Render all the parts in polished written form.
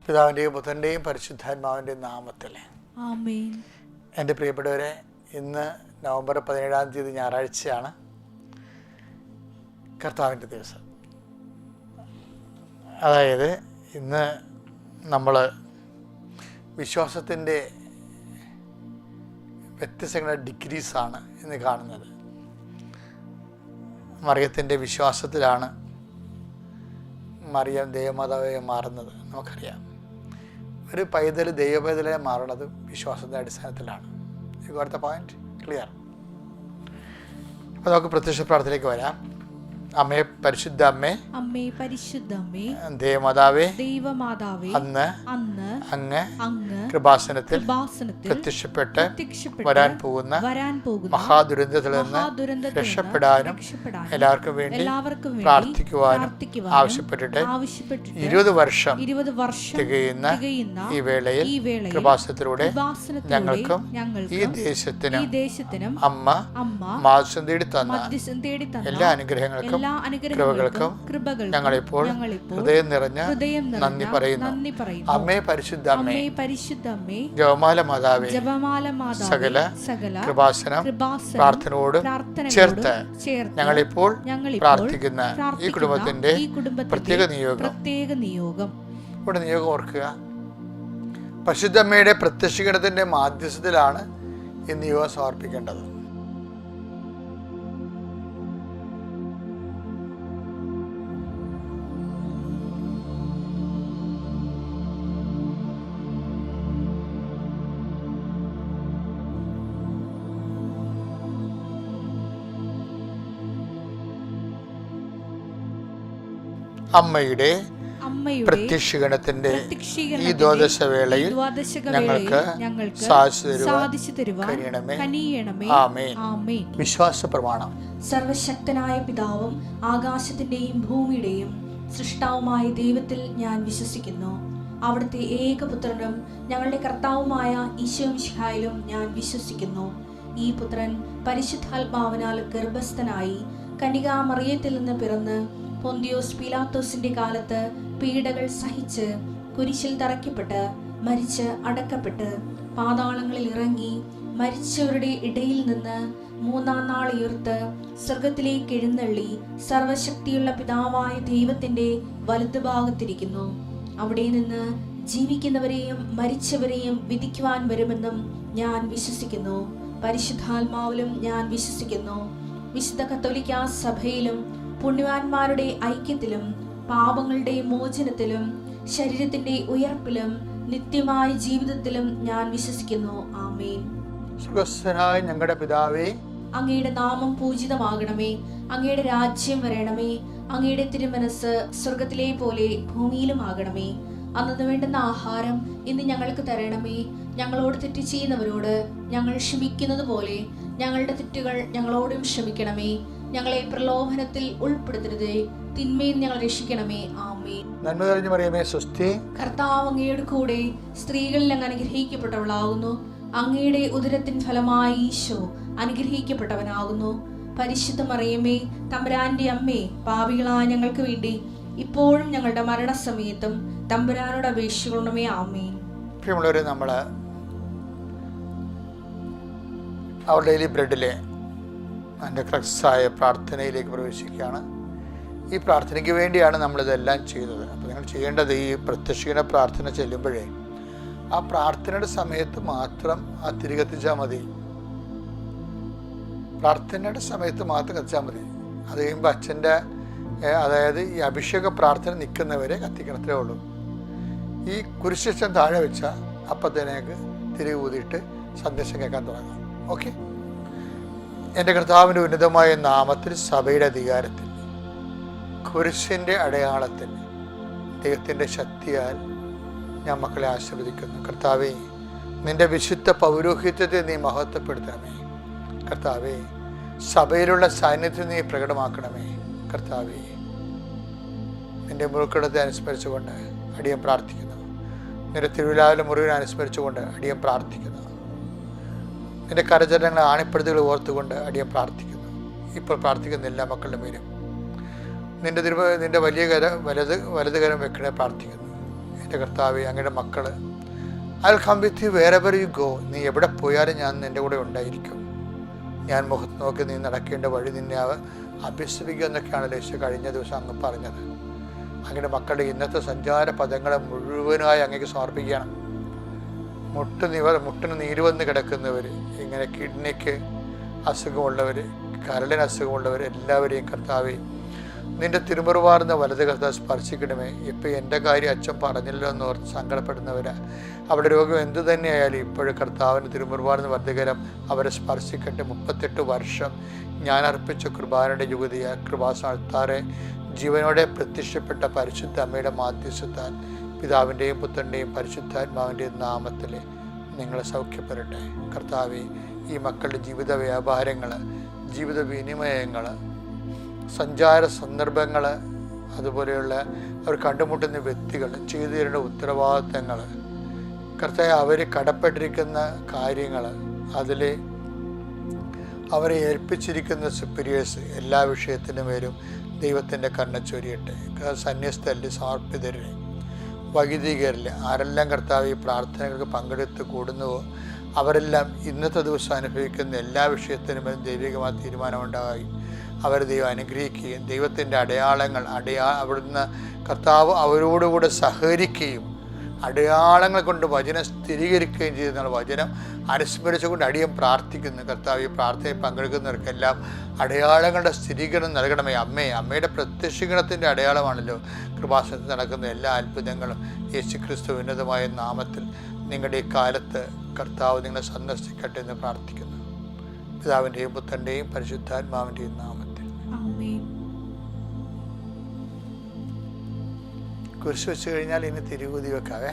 പിതാവിൻ്റെയും പുത്രൻ്റെയും പരിശുദ്ധാത്മാവിൻ്റെയും നാമത്തിൽ ആമേൻ. എൻ്റെ പ്രിയപ്പെട്ടവരെ, ഇന്ന് നവംബർ 17 ഞായറാഴ്ചയാണ്, കർത്താവിൻ്റെ ദിവസം. അതായത് ഇന്ന് നമ്മൾ വിശ്വാസത്തിൻ്റെ വ്യത്യസ്തങ്ങളുടെ ഡിഗ്രീസാണ് ഇന്ന് കാണുന്നത്. മറിയത്തിൻ്റെ വിശ്വാസത്തിലാണ് മറിയം ദൈവമാതാവായി മാറുന്നത്. നമുക്കറിയാം, ഒരു പൈതൽ ദൈവപൈതലായി മാറുന്നത് വിശ്വാസത്തിൻ്റെ അടിസ്ഥാനത്തിലാണ്. You got the point? Clear? അപ്പോൾ നമുക്ക് പ്രത്യക്ഷ പ്രാർത്ഥനയിലേക്ക് വരാം. അമ്മേ, പരിശുദ്ധ അമ്മേ, അമ്മേ പരിശുദ്ധ അമ്മേ, ദൈവമാതാവേ, ദൈവമാതാവേ, അന്ന് അങ്ങ് അങ്ങ് കൃപാസനത്തിൽ കൃപാസനത്തിൽ പ്രത്യക്ഷപ്പെട്ട് വരാൻ പോകുന്ന മഹാദുരന്തത്തിൽ നിന്ന് രക്ഷപ്പെടാനും എല്ലാവർക്കും വേണ്ടി പ്രാർത്ഥിക്കുവാനും ആവശ്യപ്പെട്ടിട്ട് 20 വർഷം തികയുന്ന ഈ വേളയിൽ കൃപാസനത്തിലൂടെ ഞങ്ങൾക്കും ഈ ദേശത്തിനും അമ്മ മാസം തേടി തന്ന എല്ലാ അനുഗ്രഹങ്ങൾക്കും കൃപകൾക്കും ഞങ്ങളിപ്പോൾ ഹൃദയം നിറഞ്ഞ നന്ദി പറയുന്നു. അമ്മേ, പരിശുദ്ധ അമ്മേ, ജപമാല മാതാവേ, സകല കൃപാസനം പ്രാർത്ഥനയോട് ചേർത്ത് ഞങ്ങളിപ്പോൾ പ്രാർത്ഥിക്കുന്ന ഈ കുടുംബത്തിന്റെ പ്രത്യേക നിയോഗം. ഇവിടെ നിയോഗം ഓർക്കുക. പരിശുദ്ധ അമ്മയുടെ പ്രത്യക്ഷീകരണത്തിന്റെ മാധ്യസ്ഥത്തിലാണ് ഈ നിയോഗം സമർപ്പിക്കേണ്ടത്. പ്രത്യക്ഷീകരണത്തിന്റെ ഈ ദ്വാദശ വേളയിൽ ഞങ്ങൾക്ക് സാധിച്ചു തരുവാൻ കനിയണമേ. ആമേൻ. വിശ്വാസ പ്രമാണം. സർവശക്തനായ പിതാവും ആകാശത്തിന്റെയും ഭൂമിയുടെയും സൃഷ്ടാവുമായ ദൈവത്തിൽ ഞാൻ വിശ്വസിക്കുന്നു. അവിടുത്തെ ഏകപുത്രനും ഞങ്ങളുടെ കർത്താവുമായ ഈശോ മിശിഹായിലും ഞാൻ വിശ്വസിക്കുന്നു. ഈ പുത്രൻ പരിശുദ്ധാത്മാവിനാൽ ഗർഭസ്ഥനായി കന്യകാ മറിയത്തിൽ നിന്ന് പിറന്ന് പൊന്തിയോസ് പീലാത്തോസിന്റെ കാലത്ത് പീഡകൾ സഹിച്ച് കുരിശിൽ തറയ്ക്കപ്പെട്ട് മരിച്ച് അടക്കപ്പെട്ട് പാതാളങ്ങളിൽ ഇറങ്ങി മരിച്ചവരുടെ ഇടയിൽ നിന്ന് 3-ാം നാൾ ഉയർത്ത് സ്വർഗത്തിലേക്ക് എഴുന്നള്ളി സർവശക്തിയുള്ള പിതാവായ ദൈവത്തിന്റെ വലതുഭാഗത്തിരിക്കുന്നു. അവിടെ നിന്ന് ജീവിക്കുന്നവരെയും മരിച്ചവരെയും വിധിക്കുവാൻ വരുമെന്നും ഞാൻ വിശ്വസിക്കുന്നു. പരിശുദ്ധാത്മാവിലും ഞാൻ വിശ്വസിക്കുന്നു. വിശുദ്ധ കത്തോലിക്കാ സഭയിലും പുണ്യവാന്മാരുടെ ഐക്യത്തിലും പാപങ്ങളുടെ മോചനത്തിലും ശരീരത്തിന്റെ ഉയർപ്പിലും നിത്യമായ ജീവിതത്തിലും ഞാൻ വിശ്വസിക്കുന്നു. ആമേൻ. സ്വർഗ്ഗസ്ഥനായ ഞങ്ങളുടെ പിതാവേ, അങ്ങയുടെ നാമം പൂജിതമാകണമേ. അങ്ങയുടെ രാജ്യം വരണമേ. അങ്ങയുടെ തിരുമനസ് സ്വർഗത്തിലെ പോലെ ഭൂമിയിലും ആകണമേ. അന്നു വേണ്ടുന്ന ആഹാരം ഇന്ന് ഞങ്ങൾക്ക് തരണമേ. ഞങ്ങളോട് തെറ്റ് ചെയ്യുന്നവരോട് ഞങ്ങൾ ക്ഷമിക്കുന്നത് പോലെ ഞങ്ങളുടെ തെറ്റുകൾ ഞങ്ങളോടും ക്ഷമിക്കണമേ. ഞങ്ങളെ പ്രലോഭനത്തിൽ ഉൾപ്പെടുത്തരുതേ, തിന്മയിൽ ഞങ്ങൾ രക്ഷിക്കണമേ. ആമേൻ. നന്മ നിറഞ്ഞ മറിയമേ, സ്വസ്തി. കർത്താവ് അങ്ങയുടെ കൂടെ സ്ത്രീകളിൽ അങ്ങ് അനുഗ്രഹിക്കപ്പെട്ടവളാകുന്നു. അങ്ങയുടെ ഉദരത്തിൻ ഫലമായി ഈശോ അനുഗ്രഹിക്കപ്പെട്ടവനാകുന്നു. പരിശുദ്ധ മറിയമേ, തമ്പുരാന്റെ അമ്മേ, പാപികളായ ഞങ്ങൾക്ക് വേണ്ടി ഇപ്പോഴും ഞങ്ങളുടെ മരണസമയത്തും തമ്പുരാനോട് അപേക്ഷിക്കണമേ. ആമേൻ. പ്രിയമുള്ളവരെ, നമ്മൾ അവർ ഡെയിലി ബ്രെഡിലെ അതിൻ്റെ ക്രക്സായ പ്രാർത്ഥനയിലേക്ക് പ്രവേശിക്കുകയാണ്. ഈ പ്രാർത്ഥനയ്ക്ക് വേണ്ടിയാണ് നമ്മളിതെല്ലാം ചെയ്തത്. അപ്പോൾ നിങ്ങൾ ചെയ്യേണ്ടത്, ഈ പ്രത്യക്ഷീകരണ പ്രാർത്ഥന ചെല്ലുമ്പോഴേ ആ പ്രാർത്ഥനയുടെ സമയത്ത് മാത്രം ആ തിരി കത്തിച്ചാൽ മതി. പ്രാർത്ഥനയുടെ സമയത്ത് മാത്രം കത്തിച്ചാൽ മതി. അത് കഴിയുമ്പോൾ അച്ഛൻ്റെ അതായത് ഈ അഭിഷേക പ്രാർത്ഥന നിൽക്കുന്നവരെ കത്തിക്കണത്രേ ഉള്ളൂ. ഈ കുരിശിഷ്ടം താഴെ വെച്ചാൽ അപ്പത്തേനേക്ക് തിരി ഊതിയിട്ട് സന്ദേശം കേൾക്കാൻ തുടങ്ങാം. ഓക്കെ. എൻ്റെ കർത്താവിൻ്റെ ഉന്നതമായ നാമത്തിൽ, സഭയുടെ അധികാരത്തിൽ, കുരിശിൻ്റെ അടയാളത്തിൽ, ദൈവത്തിൻ്റെ ശക്തിയാൽ ഞാൻ മക്കളെ ആശീർവദിക്കുന്നു. കർത്താവേ, നിൻ്റെ വിശുദ്ധ പൗരോഹിത്യത്തെ നീ മഹത്വപ്പെടുത്തണമേ. കർത്താവേ, സഭയിലുള്ള സാന്നിധ്യം നീ പ്രകടമാക്കണമേ. കർത്താവേ, നിൻ്റെ മുഴുക്കടത്തെ അനുസ്മരിച്ചുകൊണ്ട് അടിയൻ പ്രാർത്ഥിക്കുന്നു. നിൻ്റെ തിരുവിലാവിലെ മുറിവിനെ അനുസ്മരിച്ചുകൊണ്ട് അടിയൻ പ്രാർത്ഥിക്കുന്നു. നിന്റെ കരചരണങ്ങളെ ആണിപ്പെടുത്തുകൾ ഓർത്തുകൊണ്ട് അടിയൻ പ്രാർത്ഥിക്കുന്നു. ഇപ്പോൾ പ്രാർത്ഥിക്കുന്ന എല്ലാ മക്കളുടെ മേലും നിന്റെ വലിയ വലത് കരം വെക്കണേ പ്രാർത്ഥിക്കുന്നു. എൻ്റെ എൻ്റെ കർത്താവേ, അങ്ങയുടെ മക്കൾ I will come with you wherever you go. നീ എവിടെ പോയാലും ഞാൻ നിൻ്റെ കൂടെ ഉണ്ടായിരിക്കും. ഞാൻ മുഖത്ത് നോക്കി നീ നടക്കേണ്ട വഴി നിന്നെ അഭ്യസിപ്പിക്കുക എന്നൊക്കെയാണല്ലോ യേശു കഴിഞ്ഞ ദിവസം അങ്ങ് പറഞ്ഞത്. അങ്ങയുടെ മക്കളുടെ ഇന്നത്തെ സഞ്ചാര പദങ്ങളെ മുഴുവനായി അങ്ങേക്ക് സമർപ്പിക്കണം. മുട്ടിന് നീര് വന്ന് കിടക്കുന്നവർ, ഇങ്ങനെ കിഡ്നിക്ക് അസുഖമുള്ളവർ, കരളിന് അസുഖമുള്ളവർ എല്ലാവരെയും കർത്താവേ നിൻ്റെ തിരുമുറുവാർന്ന വലത് കർത്താവ് സ്പർശിക്കണമേ. ഇപ്പം എൻ്റെ കാര്യം അച്ഛൻ പറഞ്ഞല്ലോ എന്ന് ഓർത്ത് സങ്കടപ്പെടുന്നവരാ, അവിടെ രോഗം എന്തു തന്നെയായാലും ഇപ്പോഴും കർത്താവിന് തിരുമുറുവാർന്ന വലതുകരം അവരെ സ്പർശിക്കട്ടെ. 38 വർഷം ഞാൻ അർപ്പിച്ച കൃപാനയുടെ യുവതിയ കൃപാസ്ഥാനത്താറെ ജീവനോടെ പ്രത്യക്ഷപ്പെട്ട പരിശുദ്ധ അമ്മയുടെ മാധ്യസ്ഥത്താൽ പിതാവിൻ്റെയും പുത്രൻ്റെയും പരിശുദ്ധാത്മാവിൻ്റെയും നാമത്തിൽ നിങ്ങളെ സൗഖ്യപ്പെടട്ടെ. കർത്താവേ, ഈ മക്കളുടെ ജീവിത വ്യാപാരങ്ങൾ, ജീവിത വിനിമയങ്ങൾ, സഞ്ചാര സന്ദർഭങ്ങൾ, അതുപോലെയുള്ള അവർ കണ്ടുമുട്ടുന്ന വ്യക്തികൾ, ചെയ്തു തരേണ്ട ഉത്തരവാദിത്തങ്ങൾ, കർത്താവേ അവർ കടപ്പെട്ടിരിക്കുന്ന കാര്യങ്ങൾ, അതിൽ അവരെ ഏൽപ്പിച്ചിരിക്കുന്ന സുപ്പീരിയേഴ്സ്, എല്ലാ വിഷയത്തിനും വരും ദൈവത്തിൻ്റെ കണ്ണ ചൊരിയട്ടെ. സന്യസ്തരിൽ, സമർപ്പിതരിൽ, വൈദികരിൽ ആരെല്ലാം കർത്താവ് ഈ പ്രാർത്ഥനകൾക്ക് പങ്കെടുത്ത് കൂടുന്നുവോ അവരെല്ലാം ഇന്നത്തെ ദിവസം അനുഭവിക്കുന്ന എല്ലാ വിഷയത്തിനും ദൈവികമായ തീരുമാനമുണ്ടാകുകയും അവരെ ദൈവം അനുഗ്രഹിക്കുകയും ദൈവത്തിൻ്റെ അടയാളങ്ങൾ അവിടുന്ന് കർത്താവ് അവരോടുകൂടെ സഹകരിക്കുകയും അടയാളങ്ങൾ കൊണ്ട് വചനം സ്ഥിരീകരിക്കുകയും ചെയ്യുന്ന വചനം അനുസ്മരിച്ചുകൊണ്ട് അടിയം പ്രാർത്ഥിക്കുന്നു. കർത്താവ് ഈ പ്രാർത്ഥനയിൽ പങ്കെടുക്കുന്നവർക്കെല്ലാം അടയാളങ്ങളുടെ സ്ഥിരീകരണം നൽകണമേ. അമ്മയുടെ പ്രത്യക്ഷീകരണത്തിൻ്റെ അടയാളമാണല്ലോ കൃപാസനത്തിൽ നടക്കുന്ന എല്ലാ അത്ഭുതങ്ങളും. യേശുക്രിസ്തു ഉന്നതമായ നാമത്തിൽ നിങ്ങളുടെ ഈ കാലത്ത് കർത്താവ് നിങ്ങളെ സന്ദർശിക്കട്ടെ എന്ന് പ്രാർത്ഥിക്കുന്നു. പിതാവിൻ്റെയും പുത്രൻ്റെയും പരിശുദ്ധാത്മാവിൻ്റെയും നാമത്തിൽ. കുരിശ് വെച്ച് കഴിഞ്ഞാൽ ഇനി തിരുവൂതി വെക്കാവേ.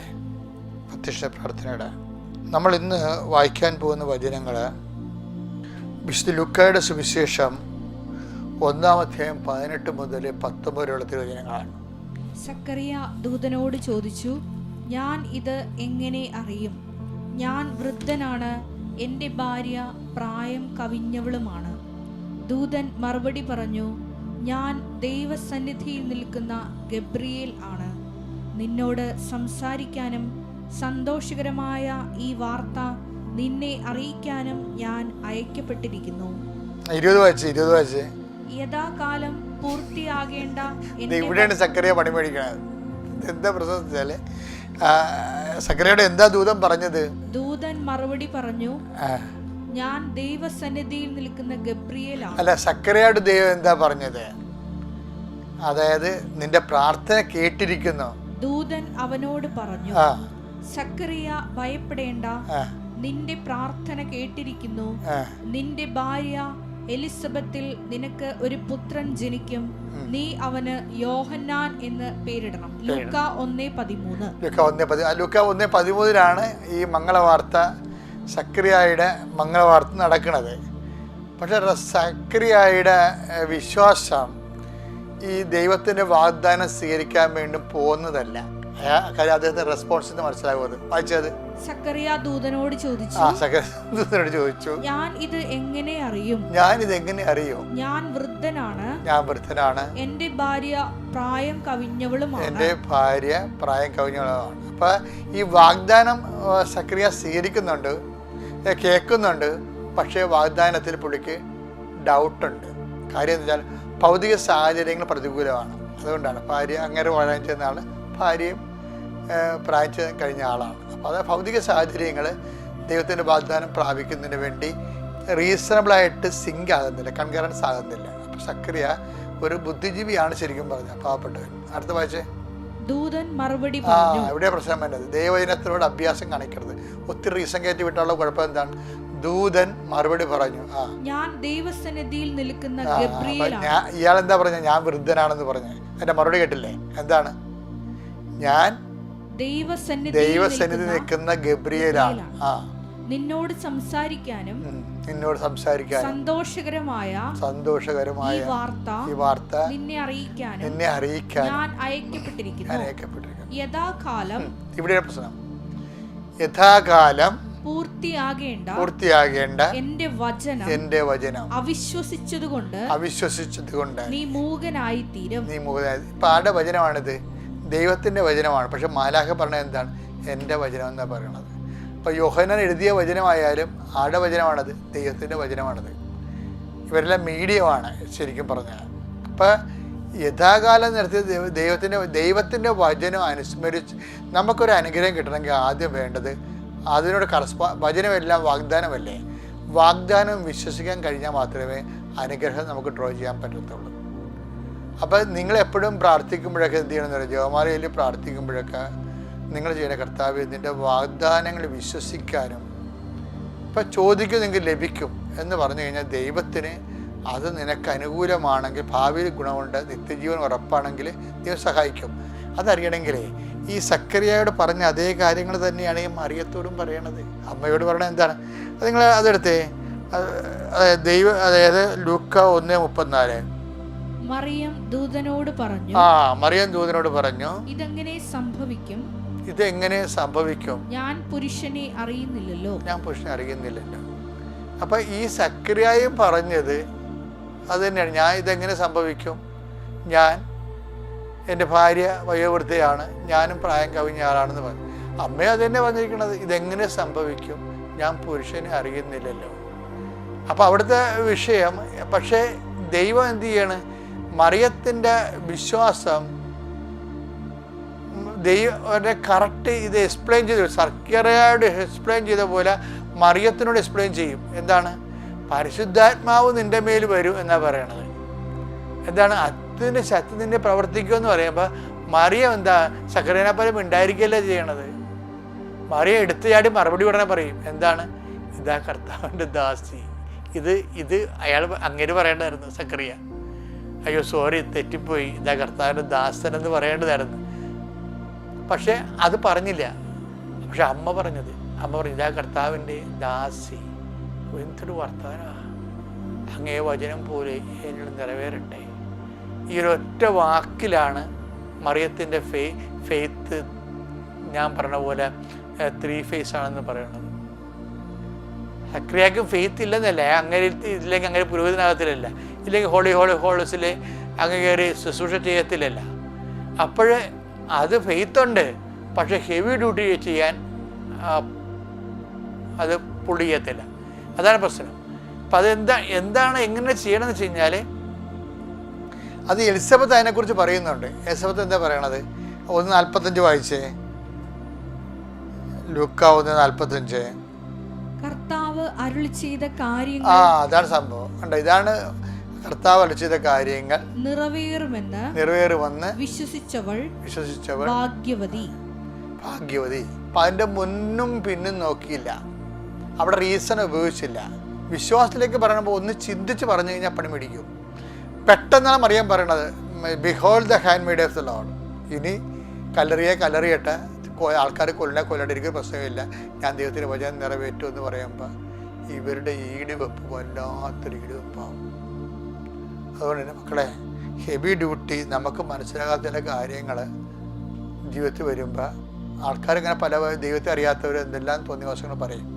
പ്രത്യക്ഷ പ്രാർത്ഥനയുടെ നമ്മൾ ഇന്ന് വായിക്കാൻ പോകുന്ന വചനങ്ങൾ വിശുദ്ധ ലൂക്കായുടെ സുവിശേഷം 1-ാം അധ്യായം 18 മുതൽ 19 വരെയുള്ള തിരുവചനങ്ങളാണ്. സക്കറിയ ദൂതനോട് ചോദിച്ചു, ഞാൻ ഇത് എങ്ങനെ അറിയും? ഞാൻ വൃദ്ധനാണ്, എൻ്റെ ഭാര്യ പ്രായം കവിഞ്ഞവളുമാണ്. ദൂതൻ മറുപടി പറഞ്ഞു, ഞാൻ ദൈവസന്നിധിയിൽ നിൽക്കുന്ന ഗബ്രിയേൽ ആണ്. നിന്നോട് സംസാരിക്കാനും സന്തോഷകരമായ ഈ വാർത്ത നിന്നെ അറിയിക്കാനും ഞാൻ അയക്കപ്പെട്ടിരിക്കുന്നു. 20 യഥാകാലം പൂർത്തിയാകേണ്ട ഇവിടെയാണ് സക്കറിയ പണി മേടിക്കണത്. എന്താ പ്രശ്നം? സക്കറിയയുടെ എന്താ ദൂതൻ പറഞ്ഞത്? ദൂതൻ മറുപടി പറഞ്ഞു, ഞാൻ ദൈവസന്നിധിയിൽ നിൽക്കുന്ന ഗബ്രിയേലാണ്. അല്ല, സക്കറിയയുടെ ദൈവം എന്താ പറഞ്ഞത്? അതായത് നിന്റെ പ്രാർത്ഥന കേട്ടിരിക്കുന്നു. ദൂതൻ അവനോട് പറഞ്ഞു, സക്കറിയ ഭയപ്പെടേണ്ട, നിന്റെ പ്രാർത്ഥന കേട്ടിരിക്കുന്നു. നിന്റെ ഭാര്യ എലിസബത്തിൽ നിനക്ക് ഒരു പുത്രൻ ജനിക്കും. നീ അവന് യോഹന്നാൻ എന്ന് പേരിടണം. ലൂക്ക 1:13. ലൂക്ക 1:13 ഈ മംഗളവാർത്ത, സക്കറിയായുടെ മംഗളവാർത്ത നടക്കുന്നത്. പക്ഷെ സക്കറിയായുടെ വിശ്വാസം ഈ ദൈവത്തിൻ്റെ വാഗ്ദാനം സ്വീകരിക്കാൻ വേണ്ടി പോകുന്നതല്ല. കാര്യം അദ്ദേഹത്തിന്റെ റെസ്പോൺസ് മനസ്സിലാകുന്നത്. വായിച്ചത് സക്കറിയ ദൂതനോട് ചോദിച്ചു, ഞാൻ ഇത് എങ്ങനെ അറിയും? ഞാൻ വൃദ്ധനാണ്, എൻ്റെ ഭാര്യ പ്രായം കവിഞ്ഞവളുമാണ്. അപ്പൊ ഈ വാഗ്ദാനം സക്കറിയ സ്വീകരിക്കുന്നുണ്ട്, കേൾക്കുന്നുണ്ട്. പക്ഷേ വാഗ്ദാനത്തിൽ പുള്ളിക്ക് ഡൗട്ടുണ്ട്. കാര്യം എന്താ വെച്ചാൽ ഭൗതിക സാഹചര്യങ്ങൾ പ്രതികൂലമാണ്. അതുകൊണ്ടാണ് ഭാര്യ അങ്ങനെ വളരാൻ ചെയ്യുന്ന ആൾ, ഭാര്യയും പ്രായം കഴിഞ്ഞ ആളാണ്. അപ്പോൾ അത് ഭൗതിക സാഹചര്യങ്ങൾ ദൈവത്തിൻ്റെ വാഗ്ദാനം പ്രാപിക്കുന്നതിന് വേണ്ടി റീസണബിളായിട്ട് സിങ്ക് ആകുന്നില്ല, കൺകറൻസ് ആകുന്നില്ല. അപ്പോൾ സക്കറിയ ഒരു ബുദ്ധിജീവിയാണ് ശരിക്കും പറഞ്ഞത്, പാവപ്പെട്ടവൻ. അടുത്ത വായിച്ചേ. ദൂതൻ മറുപടി എവിടെയാ പ്രശ്നം വേണ്ടത്? ദൈവവചനത്തിനോട് അഭ്യാസം കാണിക്കരുത്. ഒത്തിരി റീസൺ കയറ്റി വിട്ടുള്ള കുഴപ്പം എന്താണ്? ദൂതൻ മറുപടി പറഞ്ഞു, ഞാൻ ദൈവസന്നിധിയിൽ നിൽക്കുന്ന ഗബ്രിയേലാണ്. ഇയാൾ എന്താ പറഞ്ഞ? ഞാൻ വൃദ്ധനാണെന്ന് പറഞ്ഞു. അതിന്റെ മറുപടി കേട്ടില്ലേ? എന്താണ്? ഞാൻ ദൈവസന്നിധി നിൽക്കുന്ന ഗബ്രിയേലാണ്. നിന്നോട് സംസാരിക്കാനും സന്തോഷകരമായ ഈ വാർത്ത നിന്നെ അറിയിക്കാനും ഞാൻ അയക്കപ്പെട്ടിരിക്കുന്നു. യഥാകാലം, ഇവിടെ പ്രശ്നം, യഥാകാലം പൂർത്തിയാകേണ്ട എന്റെ വചനം അവിശ്വസിച്ചതുകൊണ്ട് നീ മൂകനായി തീരും. ഇപ്പൊ ആരുടെ വചനമാണിത്? ദൈവത്തിൻ്റെ വചനമാണ്. പക്ഷെ മാലാഖ പറഞ്ഞത് എന്താണ്? എൻ്റെ വചനം എന്നാണ് പറയണത്. അപ്പോൾ യോഹന്നാൻ എഴുതിയ വചനമായാലും ആരുടെ വചനമാണത്? ദൈവത്തിൻ്റെ വചനമാണത്. ഇവരെല്ലാം മീഡിയമാണ് ശരിക്കും പറഞ്ഞാൽ. അപ്പം യഥാകാലം നടത്തിയ ദൈവത്തിൻ്റെ വചനം അനുസ്മരിച്ച് നമുക്കൊരു അനുഗ്രഹം കിട്ടണമെങ്കിൽ ആദ്യം വേണ്ടത് അതിനോട് വചനമെല്ലാം വാഗ്ദാനമല്ലേ, വാഗ്ദാനം വിശ്വസിക്കാൻ കഴിഞ്ഞാൽ മാത്രമേ അനുഗ്രഹം നമുക്ക് ഡ്രോ ചെയ്യാൻ പറ്റത്തുള്ളൂ. അപ്പം നിങ്ങളെപ്പോഴും പ്രാർത്ഥിക്കുമ്പോഴൊക്കെ എന്ത് ചെയ്യണമെന്ന് പറയുക, ജപമാലയിൽ പ്രാർത്ഥിക്കുമ്പോഴൊക്കെ നിങ്ങൾ ചെയ്യുന്ന കർത്താവ് നിൻ്റെ വാഗ്ദാനങ്ങൾ വിശ്വസിക്കാനും ഇപ്പം ചോദിക്കും നിങ്ങൾക്ക് ലഭിക്കും എന്ന് പറഞ്ഞു കഴിഞ്ഞാൽ ദൈവത്തിന് അത് നിനക്ക് അനുകൂലമാണെങ്കിൽ, ഭാവിയിൽ ഗുണമുണ്ട്, നിത്യജീവൻ ഉറപ്പാണെങ്കിൽ ദൈവം സഹായിക്കും. അതറിയണമെങ്കിലേ ഈ സക്കറിയയോട് പറഞ്ഞ അതേ കാര്യങ്ങൾ തന്നെയാണ് ഈ മറിയത്തോടും പറയണത്. അമ്മയോട് പറയണത് എന്താണ്? അത് നിങ്ങൾ അതെടുത്തേ, അതായത് ലൂക്ക 1:34. മറിയം ദൂതനോട് പറഞ്ഞു, മറിയം ദൂതനോട് പറഞ്ഞു, ഇതെങ്ങനെ സംഭവിക്കും? ഞാൻ പുരുഷനെ അറിയുന്നില്ലല്ലോ. അപ്പൊ ഈ സക്കറിയായും പറഞ്ഞത് അത് തന്നെയാണ്. ഞാൻ ഇതെങ്ങനെ സംഭവിക്കും? എൻ്റെ ഭാര്യ വയോവൃദ്ധയാണ്, ഞാനും പ്രായം കവിഞ്ഞ ആളാണെന്ന് പറഞ്ഞു. അമ്മയും അത് തന്നെ പറഞ്ഞിരിക്കുന്നത്, ഇതെങ്ങനെ സംഭവിക്കും? ഞാൻ പുരുഷനെ അറിയുന്നില്ലല്ലോ. അപ്പം അവിടുത്തെ വിഷയം. പക്ഷേ ദൈവം എന്ത് ചെയ്യാണ്? മറിയത്തിൻ്റെ വിശ്വാസം ദൈവം കറക്റ്റ് ഇത് എക്സ്പ്ലെയിൻ ചെയ്തു. സക്കറിയയോട് എക്സ്പ്ലെയിൻ ചെയ്ത പോലെ മറിയത്തിനോട് എക്സ്പ്ലെയിൻ ചെയ്യും. എന്താണ്? പരിശുദ്ധാത്മാവ് നിൻ്റെ മേൽ വരും എന്നാണ് പറയണത്. എന്താണ്? അത്തിൻ്റെ ശക്തി നിന്നെ പ്രവർത്തിക്കുമെന്ന് പറയുമ്പോൾ മറിയം എന്താ സക്കറിയനെ പോലെ ഉണ്ടായിരിക്കുകയല്ലേ ചെയ്യണത്. മറിയം എടുത്തു ചാടി മറുപടി ഉടനെ പറയും. എന്താണ്? ഇതാ കർത്താവിൻ്റെ ദാസി. ഇത് അയാൾ അങ്ങനെ പറയേണ്ടതായിരുന്നു സക്കറിയ. അയ്യോ സോറി, തെറ്റിപ്പോയി, ഇതാ കർത്താവിൻ്റെ ദാസൻ എന്ന് പറയേണ്ടതായിരുന്നു. പക്ഷെ അത് പറഞ്ഞില്ല. പക്ഷെ അമ്മ പറഞ്ഞു, ഇതാ കർത്താവിൻ്റെ ദാസി. എന്തൊരു വർത്തമാനമാണ്! അങ്ങേ വചനം പോലെ എന്നിൽ നിറവേറട്ടെ. ഈ ഒരൊറ്റ വാക്കിലാണ് മറിയത്തിൻ്റെ ഫെയ്ത്ത് ഞാൻ പറഞ്ഞ പോലെ 3 ഫേസ് ആണെന്ന് പറയണത്. സക്രിയക്കും ഫെയ്ത്ത് ഇല്ലെന്നല്ല, അങ്ങനെ ഇല്ലെങ്കിൽ അങ്ങനെ പുരോഹിതനാകത്തിലല്ല, ഇല്ലെങ്കിൽ ഹോളീസിൽ അങ്ങ് കയറി ശുശ്രൂഷ ചെയ്യത്തില്ലല്ല. അപ്പോൾ അത് ഫെയ്ത്തുണ്ട്, പക്ഷെ ഹെവി ഡ്യൂട്ടി ചെയ്യാൻ അത് പുള്ളി ചെയ്യത്തില്ല. അതാണ് പ്രശ്നം. അപ്പം എന്താണ് എങ്ങനെ ചെയ്യണമെന്ന് വെച്ച് കഴിഞ്ഞാൽ അത് എലിസബത്ത് അതിനെക്കുറിച്ച് പറയുന്നുണ്ട്. എലിസബത്ത് എന്താ പറയണത്? 1:45 വായിച്ചേ. ലൂക്ക 1:45. കർത്താവ് അരുളി ചെയ്ത കാര്യങ്ങൾ, അതാണ് സംഭവം. കണ്ടോ, ഇതാണ് കർത്താവ് അരുളി ചെയ്ത കാര്യങ്ങൾ നിറവേറുമെന്ന് വിശ്വസിച്ചവൾ ഭാഗ്യവതി. അപ്പം അതിൻ്റെ മുന്നും പിന്നും നോക്കിയില്ല, അവിടെ റീസൺ ഉപയോഗിച്ചില്ല. വിശ്വാസത്തിലേക്ക് പറയുമ്പോൾ ഒന്ന് ചിന്തിച്ച് പറഞ്ഞു കഴിഞ്ഞാൽ പണി പിടിക്കും. പെട്ടെന്നാണ് മറിയം പറയണത്, behold the hand made of the Lord. ഇനി കല്ലറിയട്ടെ, ആൾക്കാർ കൊല്ലണ്ടിരിക്കുന്ന പ്രശ്നമില്ല, ഞാൻ ദൈവത്തിൻ്റെ വചനം നിറവേറ്റും എന്ന് പറയുമ്പോൾ ഇവരുടെ ഈടുവെപ്പ് വല്ലാത്തൊരു ഈടുവെപ്പാവും. അതുകൊണ്ട് തന്നെ മക്കളെ, ഹെവി ഡ്യൂട്ടി നമുക്ക് മനസ്സിലാകാത്ത ചില കാര്യങ്ങൾ ജീവിതത്തിൽ വരുമ്പോൾ ആൾക്കാരിങ്ങനെ പല ദൈവത്തെ അറിയാത്തവർ എന്തെല്ലാം തോന്നിവാസങ്ങൾ പറയും.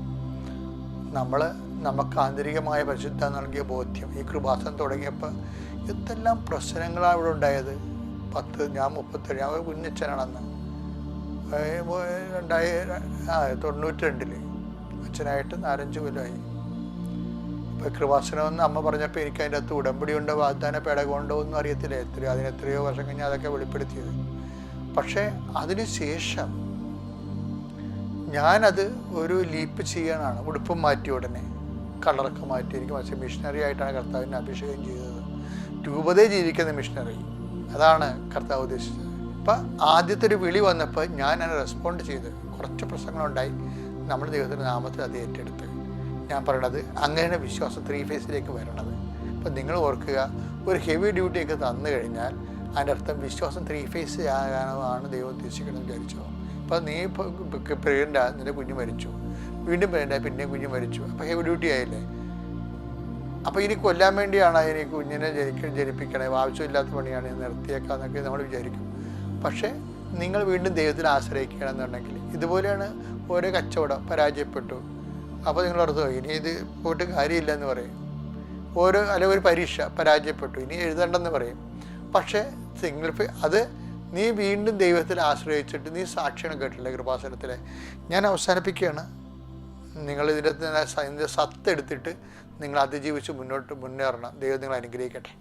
നമുക്ക് ആന്തരികമായ പരിശുദ്ധ നൽകിയ ബോധ്യം ഈ കൃപാസനം തുടങ്ങിയപ്പോൾ എന്തെല്ലാം പ്രശ്നങ്ങളാണ് ഇവിടെ ഉണ്ടായത്. ഞാൻ 37, ഞാൻ കുഞ്ഞച്ഛനാണെന്ന് 92 അച്ഛനായിട്ട് 4-5 കൊല്ലമായി. അപ്പോൾ കൃപാസനമെന്ന് അമ്മ പറഞ്ഞപ്പോൾ എനിക്ക് അതിൻ്റെ അകത്ത് ഉടമ്പടിയുണ്ടോ വാഗ്ദാന പേടകമുണ്ടോ ഒന്നും അറിയത്തില്ല. അതിനെത്രയോ വർഷം കഴിഞ്ഞാൽ അതൊക്കെ വെളിപ്പെടുത്തിയത്. പക്ഷേ അതിനുശേഷം ഞാനത് ഒരു ലീപ്പ് ചെയ്യാനാണ്. ഉടുപ്പും മാറ്റി ഉടനെ കളറൊക്കെ മാറ്റി. എനിക്ക് പക്ഷേ മിഷണറി ആയിട്ടാണ് കർത്താവിനെ അഭിഷേകം ചെയ്തത്. രൂപതേ ജീവിക്കുന്ന മിഷണറി, അതാണ് കർത്താവ് ഉദ്ദേശിച്ചത്. അപ്പം ആദ്യത്തെ ഒരു വിളി വന്നപ്പോൾ ഞാൻ അതിനെ റെസ്പോണ്ട് ചെയ്ത് കുറച്ച് പ്രശ്നങ്ങളുണ്ടായി. നമ്മൾ ദൈവത്തിൻ്റെ നാമത്തിൽ അത് ഏറ്റെടുത്ത്. ഞാൻ പറയണത് അങ്ങനെയാണ് വിശ്വാസം 3 ഫേസിലേക്ക് വരണത്. അപ്പം നിങ്ങൾ ഓർക്കുക, ഒരു ഹെവി ഡ്യൂട്ടിയൊക്കെ തന്നു കഴിഞ്ഞാൽ അതിൻ്റെ അർത്ഥം വിശ്വാസം 3 ഫേസ് ആകാനാണ് ദൈവം ഉദ്ദേശിക്കണമെന്ന് വിചാരിച്ചോ. അപ്പം നീ പ്രഗ്നൻ്റ്, നിൻ്റെ കുഞ്ഞ് മരിച്ചു, വീണ്ടും പ്രഗ്നൻ്റ്, പിന്നെയും കുഞ്ഞ് മരിച്ചു, അപ്പോൾ ഹെവി ഡ്യൂട്ടി ആയില്ലേ. അപ്പോൾ ഇനി കൊല്ലാൻ വേണ്ടിയാണ് ഇനി കുഞ്ഞിനെ ജനിപ്പിക്കണേ, ആവശ്യമില്ലാത്ത പണിയാണ്, നിർത്തിയേക്കാന്നൊക്കെ നമ്മൾ വിചാരിക്കും. പക്ഷേ നിങ്ങൾ വീണ്ടും ദൈവത്തിൽ ആശ്രയിക്കുകയാണെന്നുണ്ടെങ്കിൽ ഇതുപോലെയാണ് ഓരോ കച്ചവടം പരാജയപ്പെട്ടു. അപ്പോൾ നിങ്ങൾ ഓർത്തോ ഇനി ഇത് പോയിട്ട് കാര്യമില്ല എന്ന് പറയും. അല്ലെങ്കിൽ ഒരു പരീക്ഷ പരാജയപ്പെട്ടു, ഇനി എഴുതണ്ടെന്ന് പറയും. പക്ഷേ അത് നീ വീണ്ടും ദൈവത്തിൽ ആശ്രയിച്ചിട്ട് നീ സാക്ഷ്യം കേട്ടില്ലേ കൃപാസനത്തിലെ. ഞാൻ അവസാനിപ്പിക്കുകയാണ്. നിങ്ങൾ ഇതിൻ്റെ സത്ത് എടുത്തിട്ട് നിങ്ങൾ അതിജീവിച്ച് മുന്നോട്ട് മുന്നേറണം. ദൈവം നിങ്ങൾ അനുഗ്രഹിക്കട്ടെ.